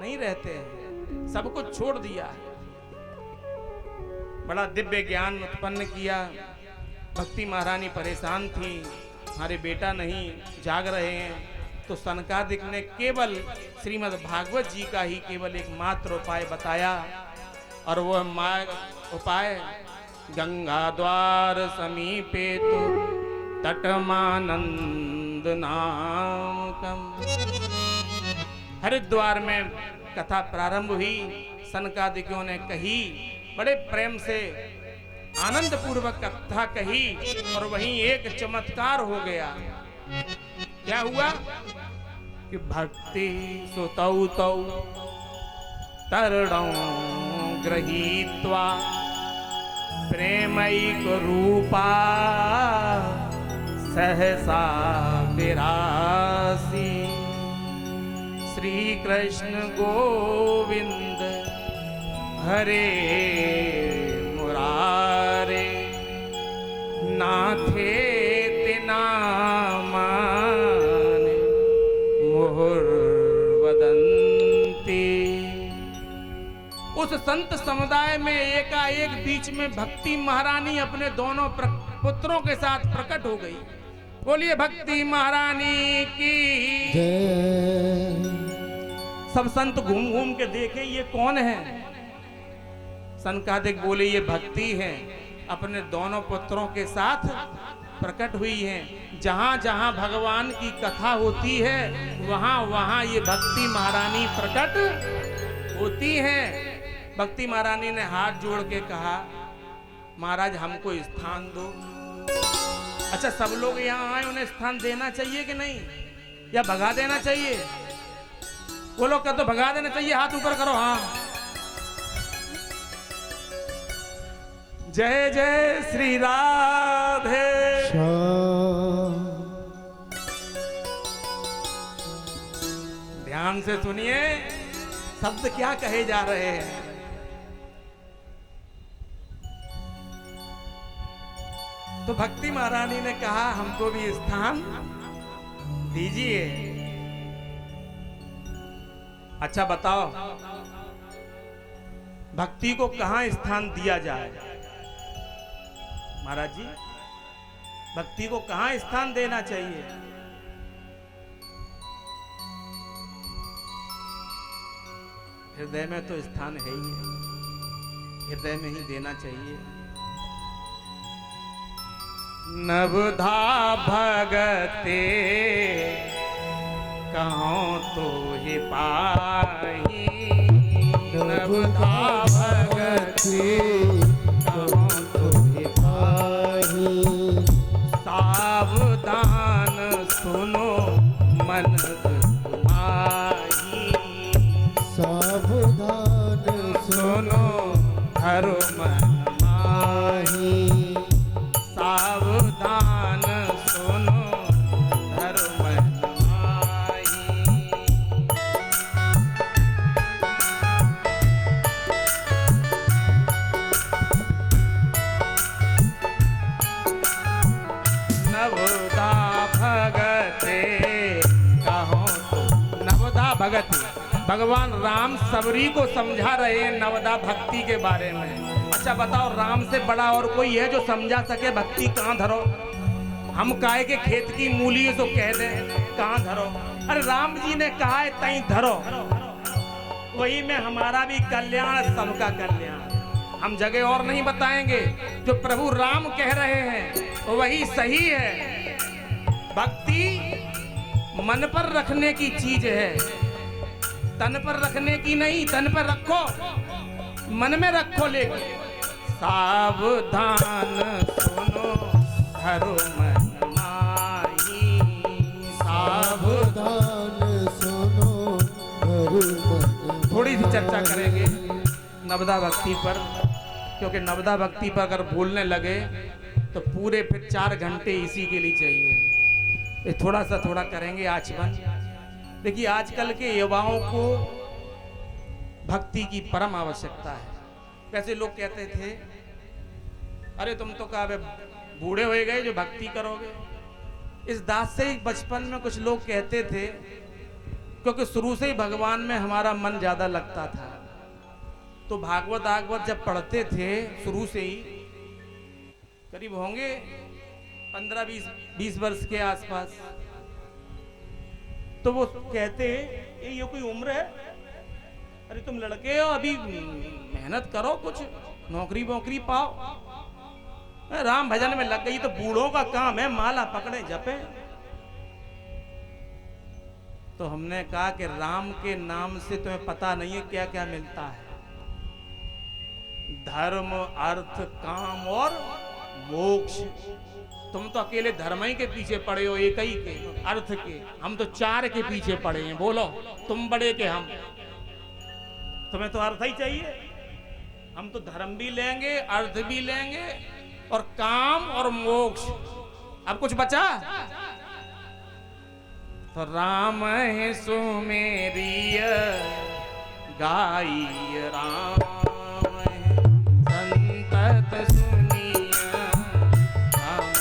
नहीं रहते हैं, सब कुछ छोड़ दिया है। बड़ा दिव्य ज्ञान उत्पन्न किया। भक्ति महारानी परेशान थी, हमारे बेटा नहीं जाग रहे हैं। तो सनकादिक ने केवल श्रीमद् भागवत जी का ही केवल एक मात्र उपाय बताया, और वह उपाय गंगा द्वार समीपे तो तटमानंद नामकम। हरिद्वार में कथा प्रारंभ हुई, सनकादिकों ने कही, बड़े प्रेम से आनंद पूर्वक कथा कही, और वहीं एक चमत्कार हो गया। क्या हुआ कि भक्ति सुतौ तौ तरणौ गृहीत्वा प्रेमैक रूपा सहसा विरासी श्री कृष्ण गोविंद हरे मुरारे नाथे तिनामान मुहुर्वदंती। उस संत समुदाय में एकाएक बीच में भक्ति महारानी अपने दोनों पुत्रों के साथ प्रकट हो गई। बोलिए भक्ति महारानी की जय। सब संत घूम घूम के देखे ये कौन है। सनकादिक बोले ये भक्ति है, अपने दोनों पुत्रों के साथ प्रकट हुई हैं। जहां जहां भगवान की कथा होती है वहां वहां ये भक्ति महारानी प्रकट होती हैं। भक्ति महारानी ने हाथ जोड़ के कहा, महाराज हमको स्थान दो। अच्छा, सब लोग यहाँ आए, उन्हें स्थान देना चाहिए कि नहीं, या भगा देना चाहिए? वो लोग कहते तो भगा देना चाहिए, हाथ ऊपर करो। हाँ, जय जय श्री राधे। ध्यान से सुनिए, शब्द क्या कहे जा रहे हैं। तो भक्ति महारानी ने कहा हमको भी स्थान दीजिए। अच्छा बताओ, भक्ति को कहां स्थान दिया जाए? महाराज जी, भक्ति को कहां स्थान देना चाहिए? हृदय में तो स्थान है ही, हृदय में ही देना चाहिए। नवधा भगते कहों तो ही पाही, नवधा भगते कहों तो ही पाही। सावधान सुनो मन माही, सावधान सुनो हरो मन माही। सावधान सुनो धर्म माही। नवदा भगते कहो तो। नवदा भगत, भगवान राम सबरी को समझा रहे हैं नवदा भक्ति के बारे में। अच्छा बताओ, राम से बड़ा और कोई है जो समझा सके भक्ति कहां धरो? हम काहे के खेत की मूली तो कह दे कहां धरो। अरे राम जी ने कहा है तई धरो, वही में हमारा भी कल्याण, सबका कल्याण। हम जगह और नहीं बताएंगे, जो प्रभु राम कह रहे हैं वही सही है। भक्ति मन पर रखने की चीज है, तन पर रखने की नहीं। तन पर रखो, मन में रखो, लेकिन सावधान सुनो हरो मन माही। सावधान सुनो हरो मन। थोड़ी सी चर्चा करेंगे नवदा भक्ति पर, क्योंकि नवदा भक्ति पर अगर बोलने लगे तो पूरे फिर 4 घंटे इसी के लिए चाहिए। थोड़ा सा थोड़ा करेंगे आचमन। देखिए, आजकल के युवाओं को भक्ति की परम आवश्यकता है। कैसे लोग कहते थे, अरे तुम तो क्या बूढ़े हो गए जो भक्ति करोगे। इस दास से बचपन में कुछ लोग कहते थे क्योंकि शुरू से ही भगवान में हमारा मन ज्यादा लगता था। तो भागवत आगवत जब पढ़ते थे शुरू से ही, करीब होंगे 15-20 वर्ष के आसपास, तो वो कहते ये कोई उम्र है, अरे तुम लड़के हो, अभी मेहनत करो, कुछ नौकरी वोकरी पाओ, राम भजन में लग गई तो बूढ़ों का काम है माला पकड़े जपे। तो हमने कहा कि राम के नाम से तुम्हें पता नहीं है क्या क्या मिलता है, धर्म अर्थ काम और मोक्ष। तुम तो अकेले धर्म ही के पीछे पड़े हो, एक ही के अर्थ के, हम तो 4 के पीछे पड़े हैं। बोलो तुम बड़े के हम, तुम्हें तो अर्थ ही चाहिए, हम तो धर्म भी लेंगे अर्थ भी लेंगे और काम और मोक्ष। अब कुछ बचा? तो राम है सुमेरिय गाई राम है संतत सुनिया राम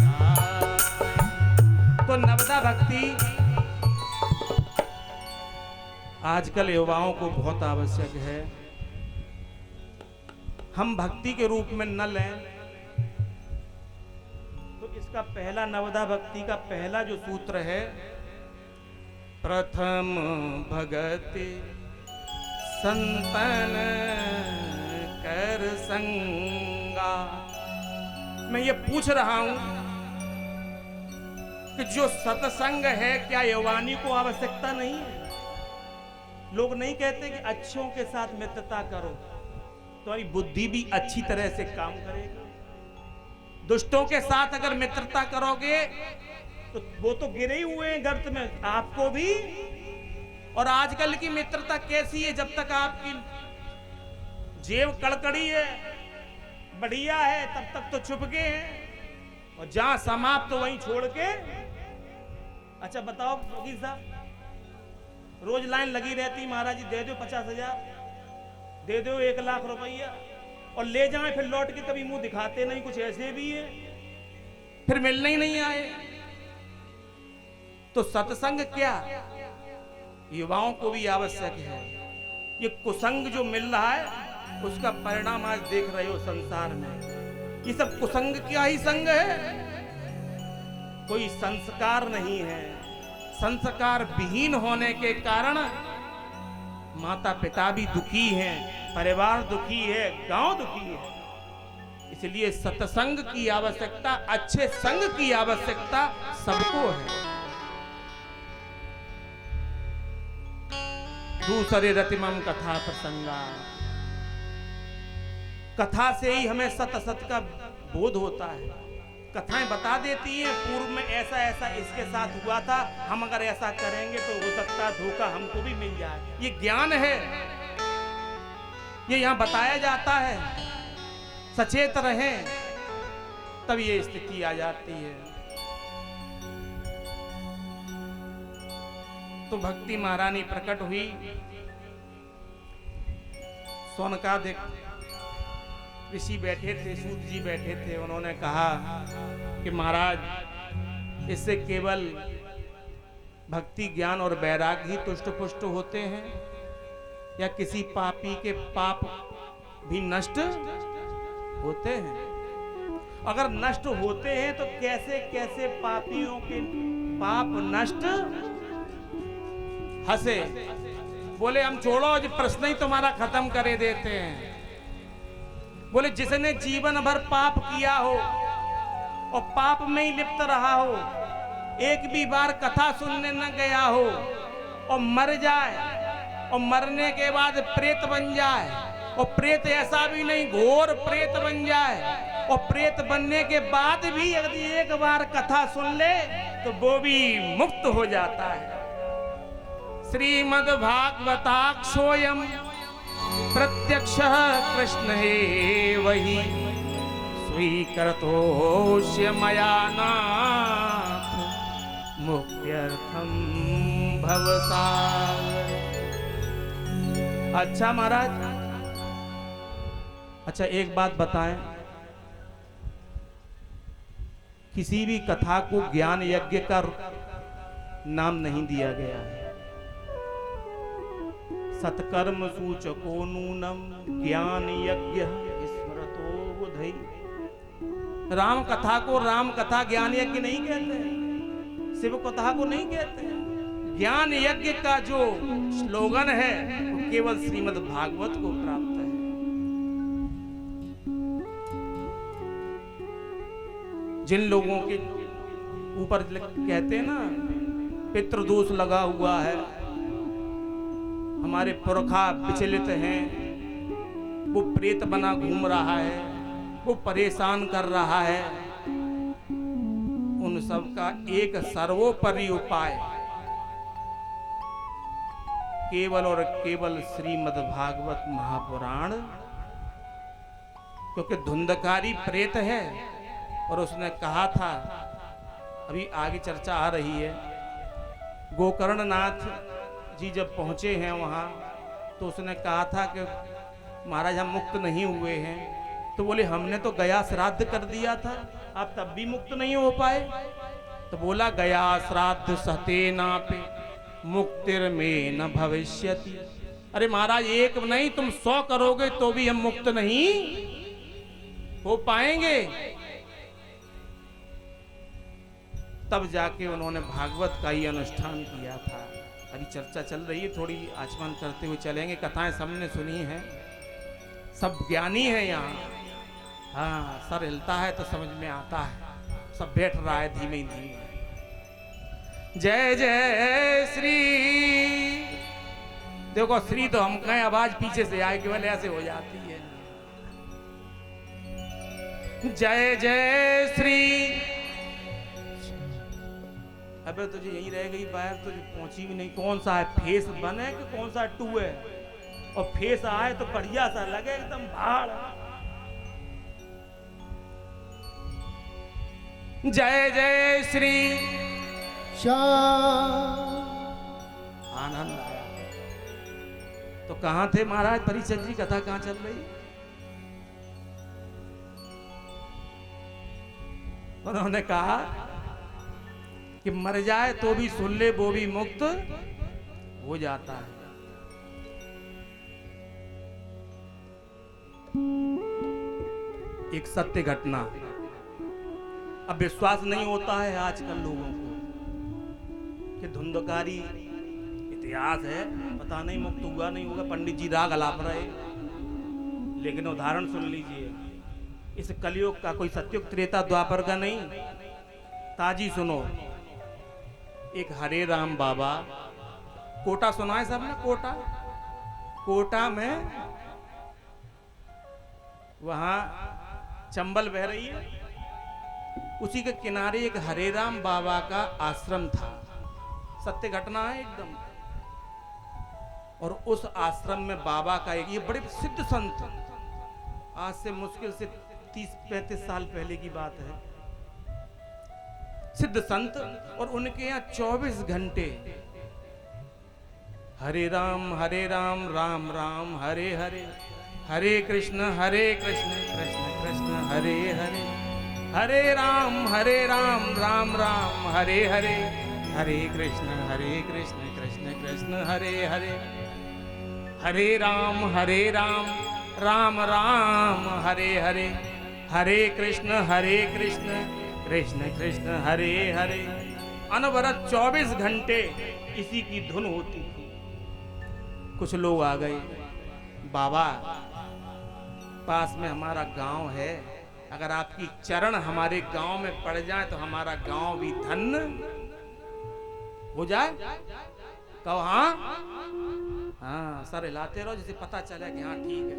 गाई। तो नवदा भक्ति आजकल युवाओं को बहुत आवश्यक है। हम भक्ति के रूप में न लें तो इसका पहला नवदा भक्ति का पहला जो सूत्र है, प्रथम भगति संतन कर संगा। मैं ये पूछ रहा हूं कि जो सत्संग है क्या यवानी को आवश्यकता नहीं है? लोग नहीं कहते कि अच्छों के साथ मित्रता करो, तुम्हारी बुद्धि भी अच्छी तरह से काम करेगी। दुष्टों के साथ अगर मित्रता करोगे तो वो तो गिरे हुए हैं गर्त में, आपको भी। और आजकल की मित्रता कैसी है? जब तक आपकी जेब कड़कड़ी है, बढ़िया है, तब तक तो छुप गए हैं, और जहां समाप्त तो वहीं छोड़ के। अच्छा बताओ वकील साहब, रोज लाइन लगी रहती, महाराज जी दे दो 50,000, दे दो 1 लाख रुपया, और ले जाएं फिर लौट के कभी मुंह दिखाते नहीं। कुछ ऐसे भी है फिर मिलने ही नहीं आए। तो सत्संग क्या युवाओं को भी आवश्यक है। ये कुसंग जो मिल रहा है उसका परिणाम आज देख रहे हो संसार में। ये सब कुसंग क्या ही संग है, कोई संस्कार नहीं है। संस्कार विहीन होने के कारण माता पिता भी दुखी हैं, परिवार दुखी है, गांव दुखी है। इसलिए सत्संग की आवश्यकता, अच्छे संग की आवश्यकता सबको है। दूसरे रतिमम कथा प्रसंगा, कथा से ही हमें सत असत का बोध होता है। कथाएं बता देती हैं पूर्व में ऐसा ऐसा इसके साथ हुआ था, हम अगर ऐसा करेंगे तो हो सकता धोखा हमको भी मिल जाए। ये ज्ञान है, ये यहां बताया जाता है। सचेत रहें तब ये स्थिति आ जाती है। तो भक्ति महारानी प्रकट हुई, सोनकादिक ऋषि बैठे थे, सूत जी बैठे थे। उन्होंने कहा कि महाराज इससे केवल भक्ति ज्ञान और वैराग्य ही तुष्ट पुष्ट होते हैं, या किसी पापी के पाप भी नष्ट होते हैं? अगर नष्ट होते हैं तो कैसे कैसे पापियों के पाप नष्ट? हंसे, बोले हम छोड़ो, जो प्रश्न ही तुम्हारा खत्म करे देते हैं। बोले जिसने जीवन भर पाप किया हो और पाप में ही लिप्त रहा हो, एक भी बार कथा सुनने न गया हो और मर जाए, और मरने के बाद प्रेत बन जाए, और प्रेत ऐसा भी नहीं घोर प्रेत बन जाए, और प्रेत बनने के बाद भी यदि एक बार कथा सुन ले तो वो भी मुक्त हो जाता है। श्रीमद् भागवताक्षोयम प्रत्यक्ष कृष्ण है वही, स्वीकृतोऽस्य मया नाथ मुक्त्यर्थम भवसागर। अच्छा महाराज, अच्छा एक बात बताएं, किसी भी कथा को ज्ञान यज्ञ का नाम नहीं दिया गया है। सत्कर्म सूचको नूनम ज्ञान यज्ञ स्मृतो बुधई। राम कथा को राम कथा ज्ञान यज्ञ नहीं कहते, शिव कथा को नहीं कहते। ज्ञान यज्ञ का जो स्लोगन है वो केवल श्रीमद् भागवत को प्राप्त है। जिन लोगों के ऊपर कहते हैं ना पितृदोष लगा हुआ है, हमारे पुरखा विचलित हैं, वो प्रेत बना घूम रहा है, वो परेशान कर रहा है, उन सब का एक सर्वोपरि उपाय केवल और केवल श्रीमद् भागवत महापुराण। क्योंकि धुंधकारी प्रेत है और उसने कहा था, अभी आगे चर्चा आ रही है, गोकर्णनाथ जी जब पहुंचे हैं वहां तो उसने कहा था कि महाराज हम मुक्त नहीं हुए हैं। तो बोले हमने तो गया श्राद्ध कर दिया था, आप तब भी मुक्त नहीं हो पाए। तो बोला गया श्राद्ध सहते नापे मुक्तिर में न भविष्यति। अरे महाराज एक नहीं तुम 100 करोगे तो भी हम मुक्त नहीं हो पाएंगे। तब जाके उन्होंने भागवत का ही अनुष्ठान किया था। अभी चर्चा चल रही है, थोड़ी आचमन करते हुए चलेंगे। कथाएं सबने सुनी हैं, सब ज्ञानी है यहाँ। हाँ, सर हिलता है तो समझ में आता है, सब बैठ रहा है धीमे धीमे। जय जय श्री, देखो श्री तो हम कहें आवाज पीछे से आए केवल ऐसे हो जाती है। जय जय श्री। अबे तुझे यहीं रह गई बाहर, तुझे पहुंची भी नहीं। कौन सा है फेस वन है कि कौन सा 2 है? और फेस आए तो बढ़िया सा लगे एकदम भाड़। जय जय श्री आनंद आया। तो कहां थे महाराज? परिचय जी कथा कहां चल रही? उन्होंने कहा कि मर जाए तो भी सुन ले वो भी मुक्त हो जाता है। एक सत्य घटना, अब विश्वास नहीं होता है आजकल लोगों को कि धुंधकारी इतिहास है, पता नहीं मुक्त हुआ नहीं होगा। पंडित जी राग अलाप रहे, लेकिन उदाहरण सुन लीजिए। इस कलयुग का कोई सत्युग त्रेता द्वापर का नहीं, ताजी सुनो। एक हरे राम बाबा, कोटा सुना है सबने? कोटा, कोटा में वहां चंबल बह रही है, उसी के किनारे एक हरे राम बाबा का आश्रम था। सत्य घटना है एकदम। और उस आश्रम में बाबा का एक, ये बड़े सिद्ध संत, आज से मुश्किल से 30-35 साल पहले की बात है, सिद्ध संत। और उनके यहाँ 24 घंटे हरे राम राम राम हरे हरे, हरे कृष्ण कृष्ण कृष्ण हरे हरे, हरे राम राम राम हरे हरे, हरे कृष्ण कृष्ण कृष्ण हरे हरे, हरे राम राम राम हरे हरे, हरे कृष्ण कृष्ण कृष्ण हरे हरे। अनवरत 24 घंटे इसी की धुन होती थी। कुछ लोग आ गए, बाबा पास में हमारा गांव है, अगर आपकी चरण हमारे गांव में पड़ जाए तो हमारा गांव भी धन्य हो जाए। कहो हाँ हाँ, सर हिलाते रहो जिसे पता चले कि हाँ ठीक है।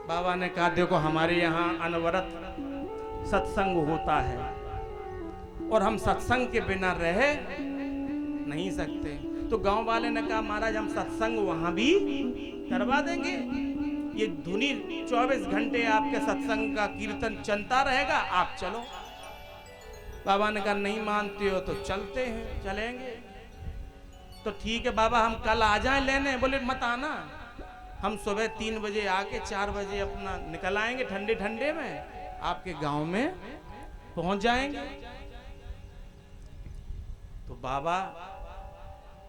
बाबा ने कहा देखो हमारे यहाँ अनवरत सत्संग होता है और हम सत्संग के बिना रह नहीं सकते। तो गांव वाले ने कहा महाराज हम सत्संग वहां भी करवा देंगे, ये धुनी 24 घंटे आपके सत्संग का कीर्तन चलता रहेगा, आप चलो। बाबा ने कहा नहीं मानते हो तो चलते हैं, चलेंगे। तो ठीक है बाबा हम कल आ जाएं लेने। बोले मत आना, हम सुबह 3 बजे आके 4 बजे अपना निकल आएंगे, ठंडे ठंडे में आपके गांव में पहुंच जाएंगे। बाबा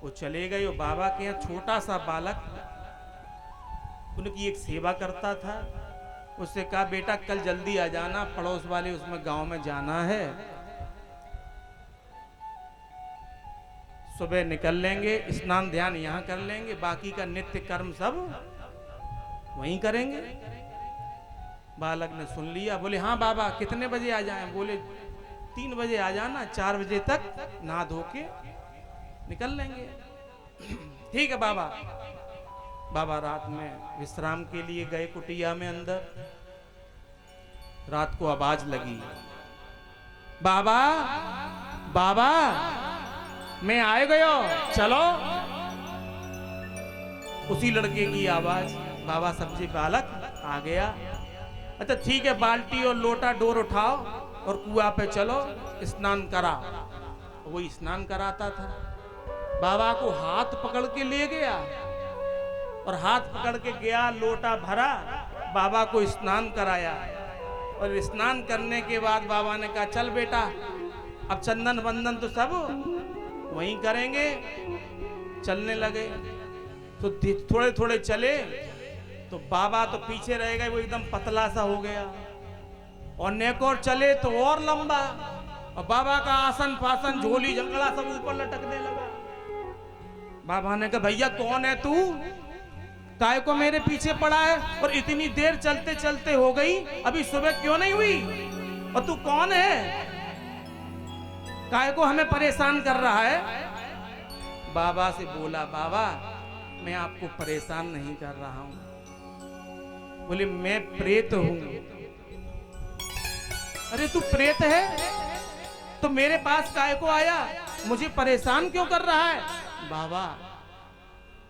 वो चले गए। और बाबा के यहाँ छोटा सा बालक उनकी एक सेवा करता था। उससे कहा बेटा कल जल्दी आ जाना, पड़ोस वाले उसमें गांव में जाना है। सुबह निकल लेंगे, स्नान ध्यान यहाँ कर लेंगे, बाकी का नित्य कर्म सब वहीं करेंगे। बालक ने सुन लिया, बोले हाँ बाबा कितने बजे आ जाएं? बोले 3 बजे आ जाना, 4 बजे तक नहा धो के निकल लेंगे। ठीक है बाबा। बाबा रात में विश्राम के लिए गए कुटिया में अंदर। रात को आवाज लगी, बाबा बाबा मैं आए गयो, चलो। उसी लड़के की आवाज, बाबा सब्जी बालक आ गया। अच्छा ठीक है, बाल्टी और लोटा डोर उठाओ और कुआं पे चलो, स्नान करा। वही स्नान कराता था। बाबा को हाथ पकड़ के ले गया और हाथ पकड़ के गया, लोटा भरा, बाबा को स्नान कराया। और स्नान करने के बाद बाबा ने कहा चल बेटा अब चंदन बंदन तो सब वहीं करेंगे। चलने लगे तो थोड़े थोड़े चले तो बाबा तो पीछे रह गए, वो एकदम पतला सा हो गया। और नेक और चले तो और लंबा। और बाबा का आसन फासन झोली झंगड़ा सब ऊपर लटकने लगा। बाबा ने कहा भैया कौन है तू, काय को मेरे पीछे पड़ा है? और इतनी देर चलते चलते हो गई, अभी सुबह क्यों नहीं हुई? और तू कौन है, काय को हमें परेशान कर रहा है? बाबा से बोला बाबा मैं आपको परेशान नहीं कर रहा हूं। बोले मैं प्रेत हूं। अरे तू प्रेत है तो मेरे पास काय को आया, मुझे परेशान क्यों कर रहा है? बाबा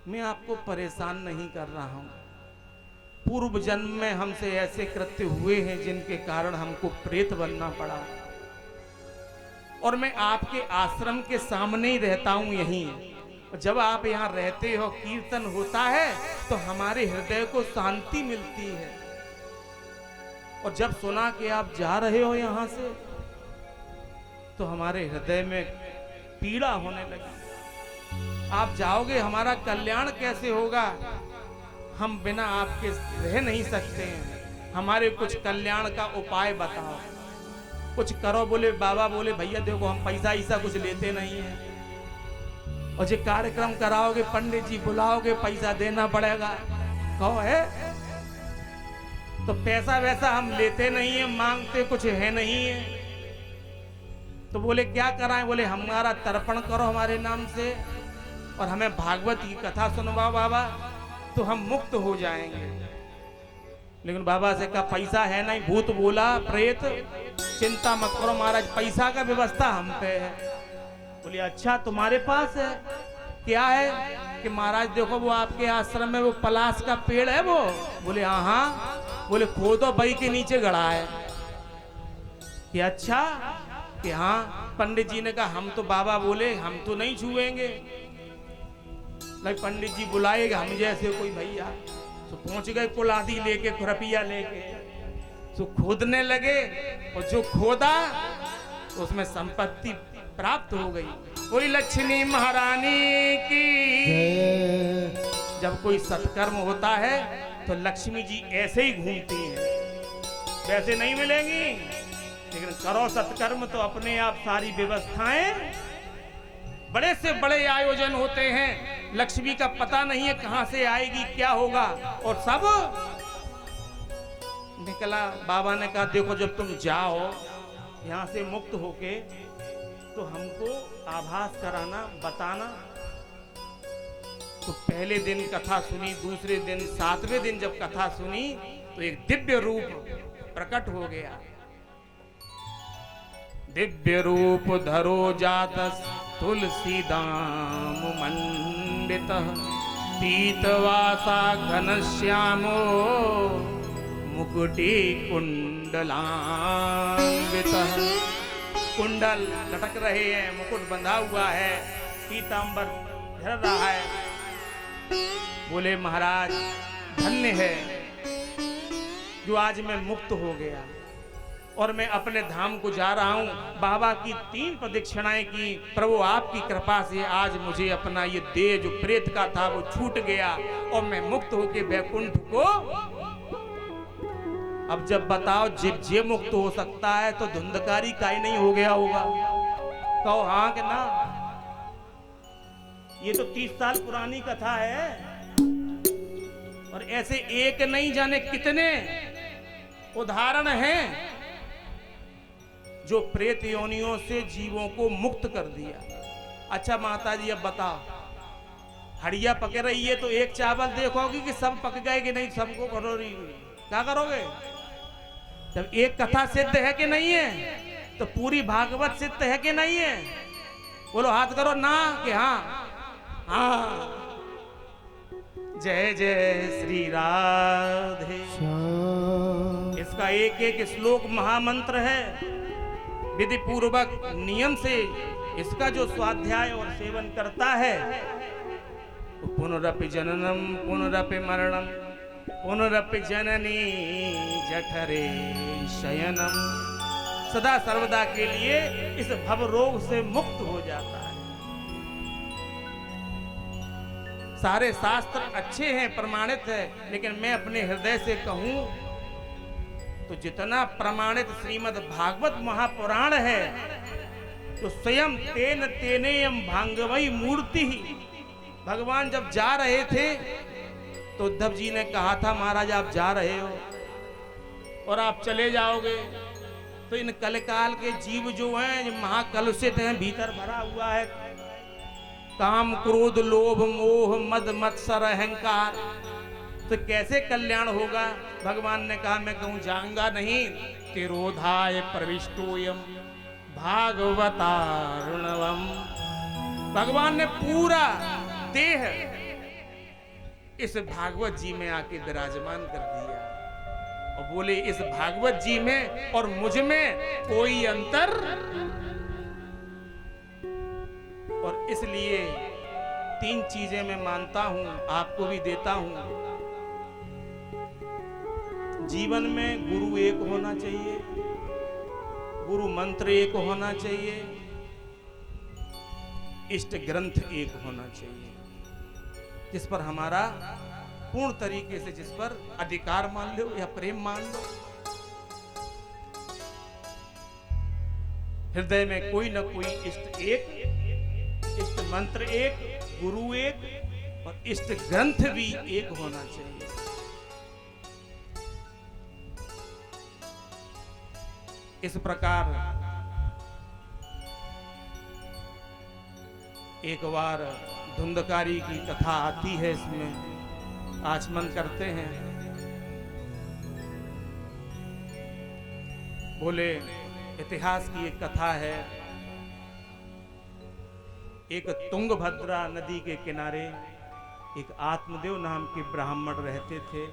मैं आपको परेशान नहीं कर रहा हूं, पूर्व जन्म में हमसे ऐसे कृत्य हुए हैं जिनके कारण हमको प्रेत बनना पड़ा। और मैं आपके आश्रम के सामने ही रहता हूं यहीं। जब आप यहाँ रहते हो, कीर्तन होता है तो हमारे हृदय को शांति मिलती है। और जब सुना कि आप जा रहे हो यहाँ से तो हमारे हृदय में पीड़ा होने लगी। आप जाओगे, हमारा कल्याण कैसे होगा? हम बिना आपके रह नहीं सकते हैं, हमारे कुछ कल्याण का उपाय बताओ, कुछ करो। बोले बाबा बोले भैया देखो हम पैसा ऐसा कुछ लेते नहीं है, और जो कार्यक्रम कराओगे पंडित जी बुलाओगे पैसा देना पड़ेगा। कहो है तो पैसा वैसा हम लेते नहीं है, मांगते कुछ है नहीं है। तो बोले क्या कराएं? बोले हमारा तर्पण करो हमारे नाम से और हमें भागवत की कथा सुनवाओ बाबा, तो हम मुक्त हो जाएंगे। लेकिन बाबा से कहा पैसा है नहीं। भूत बोला प्रेत चिंता मत करो महाराज, पैसा का व्यवस्था हम पे है। बोले अच्छा तुम्हारे पास है? क्या है? कि महाराज देखो वो आपके आश्रम में वो पलाश का पेड़ है वो। बोले हाँ हाँ। बोले खोदो बई के नीचे गड़ा है। कि अच्छा? कि हाँ। पंडित जी ने कहा हम तो बाबा बोले हम तो नहीं छुएंगे। पंडित जी बुलाएगा हम जैसे कोई भैया, तो पहुंच गए कुलादी लेके खुरपिया लेके, तो खोदने लगे और जो खोदा उसमें संपत्ति प्राप्त हो गई। कोई लक्ष्मी महारानी की। जब कोई सत्कर्म होता है तो लक्ष्मी जी ऐसे ही घूमती हैं, वैसे नहीं मिलेंगी। लेकिन करो सत्कर्म तो अपने आप सारी व्यवस्थाएं, बड़े से बड़े आयोजन होते हैं, लक्ष्मी का पता नहीं है कहां से आएगी क्या होगा। और सब निकला। बाबा ने कहा देखो जब तुम जाओ यहां से मुक्त होके तो हमको आभास कराना, बताना। तो पहले दिन कथा सुनी, दूसरे दिन 7वें दिन जब कथा सुनी तो एक दिव्य रूप प्रकट हो गया। दिव्य रूप धरो जातस तुलसी दाम मंडित, पीतवासा घनश्यामो मुकुटी कुंडलान्वित। कुंडल लटक रहे हैं, मुकुट बंधा हुआ है, पीतांबर झर रहा है। बोले महाराज धन्य है जो आज मैं मुक्त हो गया। और मैं अपने धाम को जा रहा हूँ। बाबा की 3 प्रदक्षिणाएं की, प्रभु आपकी कृपा से आज मुझे अपना ये देह जो प्रेत का था वो छूट गया और मैं मुक्त होके वैकुंठ को। अब जब बताओ जब जे मुक्त हो सकता है तो धुंधकारी का ही नहीं हो गया होगा? कहो हाँ कि ना? ये तो 30 साल पुरानी कथा है और ऐसे एक नहीं जाने कितने उदाहरण हैं जो प्रेत योनियों से जीवों को मुक्त कर दिया। अच्छा माता जी अब बताओ, हड़िया पक रही है तो एक चावल देखोगे कि सब पक गए कि नहीं? सबको करोगी, क्या करोगे? जब एक कथा सिद्ध है कि नहीं है तो पूरी भागवत सिद्ध है कि नहीं है? बोलो हाथ करो ना कि हाँ। हाँ, जय जय श्री राधे। इसका एक एक श्लोक महामंत्र है। विधि पूर्वक नियम से इसका जो स्वाध्याय और सेवन करता है तो पुनरपि जननम पुनरपि मरणम पुनरपि जननी जठरे शयनम, सदा सर्वदा के लिए इस भव रोग से मुक्त हो जाता है। सारे शास्त्र अच्छे हैं, प्रमाणित है, लेकिन मैं अपने हृदय से कहूं तो जितना प्रमाणित श्रीमद् भागवत महापुराण है तो स्वयं तेन तेनेयम भांगवई मूर्ति ही। भगवान जब जा रहे थे तो उद्धव जी ने कहा था महाराज आप जा रहे हो और आप चले जाओगे तो इन कलकाल के जीव जो हैं महाकलुषित हैं, भीतर भरा हुआ है काम क्रोध लोभ मोह मद मत्सर अहंकार, तो कैसे कल्याण होगा? भगवान ने कहा मैं कहूं जाऊंगा नहीं। तिरोधाय प्रविष्टोयम भागवतारुणवम। भगवान ने पूरा देह इस भागवत जी में आके विराजमान कर दिया और बोले इस भागवत जी में और मुझ में कोई अंतर। और इसलिए 3 चीजें मैं मानता हूं, आपको भी देता हूं। जीवन में गुरु एक होना चाहिए, गुरु मंत्र एक होना चाहिए, इष्ट ग्रंथ एक होना चाहिए, जिस पर हमारा पूर्ण तरीके से, जिस पर अधिकार मान लो या प्रेम मान लो। हृदय में कोई ना कोई इष्ट एक, इष्ट मंत्र एक, गुरु एक और इष्ट ग्रंथ भी एक होना चाहिए। इस प्रकार एक बार धुंधकारी की कथा आती है, इसमें आचमन करते हैं। बोले इतिहास की एक कथा है। एक तुंगभद्रा नदी के किनारे एक आत्मदेव नाम के ब्राह्मण रहते थे।